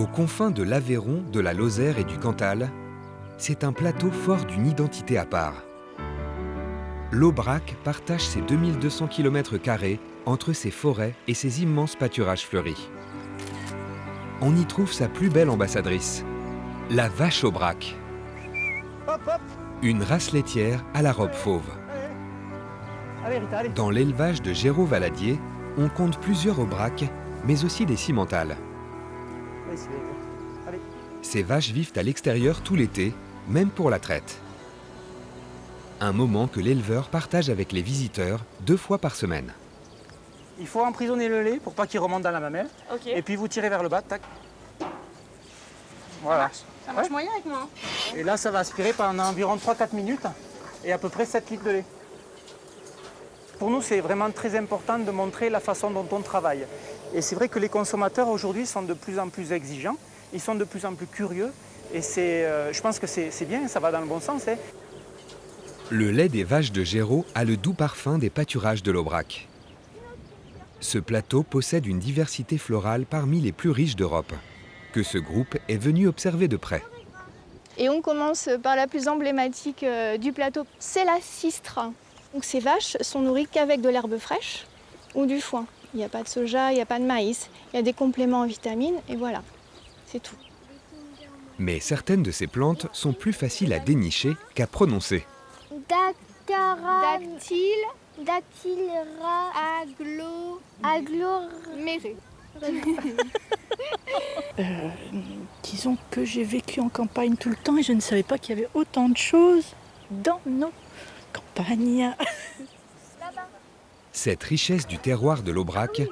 Aux confins de l'Aveyron, de la Lozère et du Cantal, c'est un plateau fort d'une identité à part. L'Aubrac partage ses 2200 km² entre ses forêts et ses immenses pâturages fleuris. On y trouve sa plus belle ambassadrice, la vache Aubrac. Une race laitière à la robe fauve. Dans l'élevage de Géraud-Valadier, on compte plusieurs Aubrac, mais aussi des cimentales. Ces vaches vivent à l'extérieur tout l'été, même pour la traite. Un moment que l'éleveur partage avec les visiteurs 2 fois par semaine. Il faut emprisonner le lait pour pas qu'il remonte dans la mamelle. Okay. Et puis vous tirez vers le bas, tac. Voilà. Ça marche moyen avec moi. Et là, ça va aspirer pendant environ 3-4 minutes et à peu près 7 litres de lait. Pour nous, c'est vraiment très important de montrer la façon dont on travaille. Et c'est vrai que les consommateurs aujourd'hui sont de plus en plus exigeants, ils sont de plus en plus curieux. Et je pense que c'est bien, ça va dans le bon sens. Hein. Le lait des vaches de Géraud a le doux parfum des pâturages de l'Aubrac. Ce plateau possède une diversité florale parmi les plus riches d'Europe, que ce groupe est venu observer de près. Et on commence par la plus emblématique du plateau, c'est la cistre. Donc ces vaches sont nourries qu'avec de l'herbe fraîche ou du foin. Il n'y a pas de soja, il n'y a pas de maïs, il y a des compléments en vitamines et voilà, c'est tout. Mais certaines de ces plantes sont plus faciles à dénicher qu'à prononcer. Dactyle, Méré. Disons que j'ai vécu en campagne tout le temps et je ne savais pas qu'il y avait autant de choses dans nos campagnes. Cette richesse du terroir de l'Aubrac,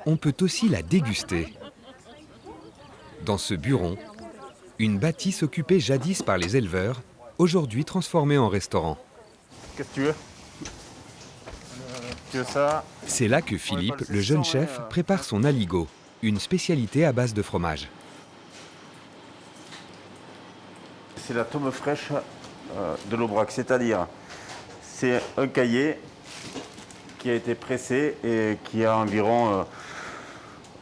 on peut aussi la déguster. Dans ce buron, une bâtisse occupée jadis par les éleveurs, aujourd'hui transformée en restaurant. Qu'est-ce que tu veux? Tu veux ça? C'est là que Philippe, le jeune chef, prépare son aligot, une spécialité à base de fromage. C'est la tome fraîche de l'Aubrac, c'est-à-dire c'est un caillé qui a été pressé et qui a environ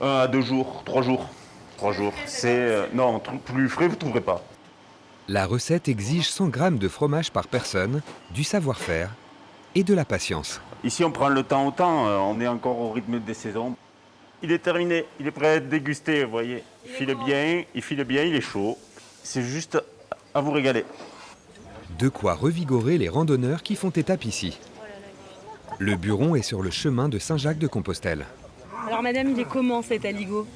1 à 2 jours, 3 jours. 3 jours. Non, plus frais, vous ne trouverez pas. La recette exige 100 g de fromage par personne, du savoir-faire et de la patience. Ici, on prend le temps au temps, on est encore au rythme des saisons. Il est terminé, il est prêt à être dégusté, vous voyez. Il file bien, il est chaud. C'est juste à vous régaler. De quoi revigorer les randonneurs qui font étape ici. Le buron est sur le chemin de Saint-Jacques-de-Compostelle. Alors madame, il est comment cet aligot?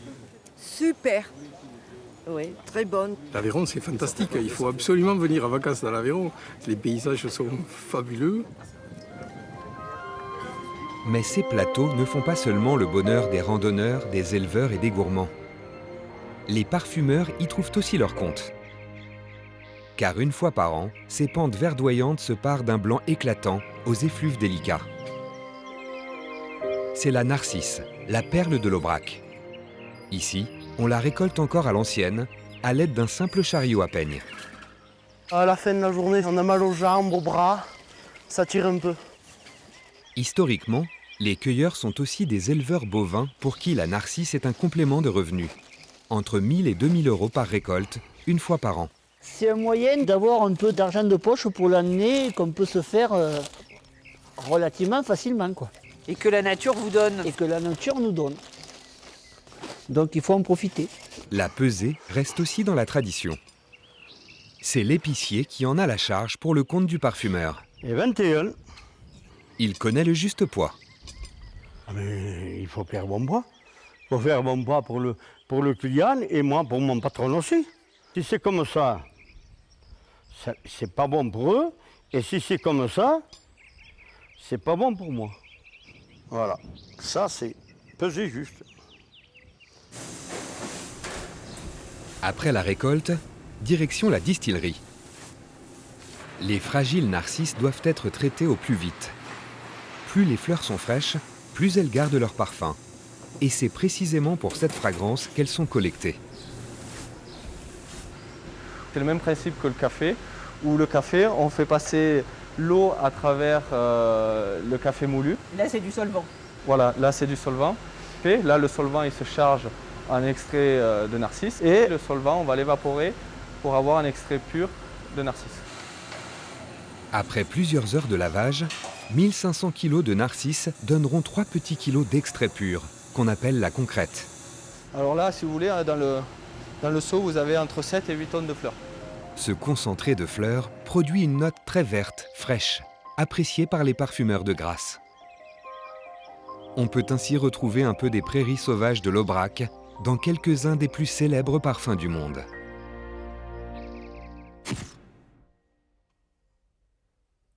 Super. Oui, très bonne. L'Aveyron, c'est fantastique. Il faut absolument venir en vacances dans l'Aveyron. Les paysages sont fabuleux. Mais ces plateaux ne font pas seulement le bonheur des randonneurs, des éleveurs et des gourmands. Les parfumeurs y trouvent aussi leur compte. Car une fois par an, ces pentes verdoyantes se parent d'un blanc éclatant aux effluves délicats. C'est la narcisse, la perle de l'Aubrac. Ici, on la récolte encore à l'ancienne, à l'aide d'un simple chariot à peigne. À la fin de la journée, on a mal aux jambes, aux bras, ça tire un peu. Historiquement, les cueilleurs sont aussi des éleveurs bovins pour qui la narcisse est un complément de revenus. Entre 1 000 et 2 000 euros par récolte, une fois par an. C'est un moyen d'avoir un peu d'argent de poche pour l'année qu'on peut se faire relativement facilement, quoi. Et que la nature vous donne. Et que la nature nous donne. Donc il faut en profiter. La pesée reste aussi dans la tradition. C'est l'épicier qui en a la charge pour le compte du parfumeur. Et 21. Il connaît le juste poids. Ah mais il faut faire bon poids. Il faut faire bon poids pour le client et moi pour mon patron aussi. Si c'est comme ça, c'est pas bon pour eux. Et si c'est comme ça, c'est pas bon pour moi. Voilà. Ça, c'est peser juste. Après la récolte, direction la distillerie. Les fragiles narcisses doivent être traités au plus vite. Plus les fleurs sont fraîches, plus elles gardent leur parfum. Et c'est précisément pour cette fragrance qu'elles sont collectées. C'est le même principe que le café, où le café, on fait passer l'eau à travers le café moulu. Là, c'est du solvant. Voilà, là c'est du solvant. Et là, le solvant, il se charge un extrait de narcisse et le solvant, on va l'évaporer pour avoir un extrait pur de narcisse. Après plusieurs heures de lavage, 1500 kg de narcisse donneront 3 petits kilos d'extrait pur, qu'on appelle la concrète. Alors là, si vous voulez, dans le seau, vous avez entre 7 et 8 tonnes de fleurs. Ce concentré de fleurs produit une note très verte, fraîche, appréciée par les parfumeurs de Grasse. On peut ainsi retrouver un peu des prairies sauvages de l'Aubrac dans quelques-uns des plus célèbres parfums du monde.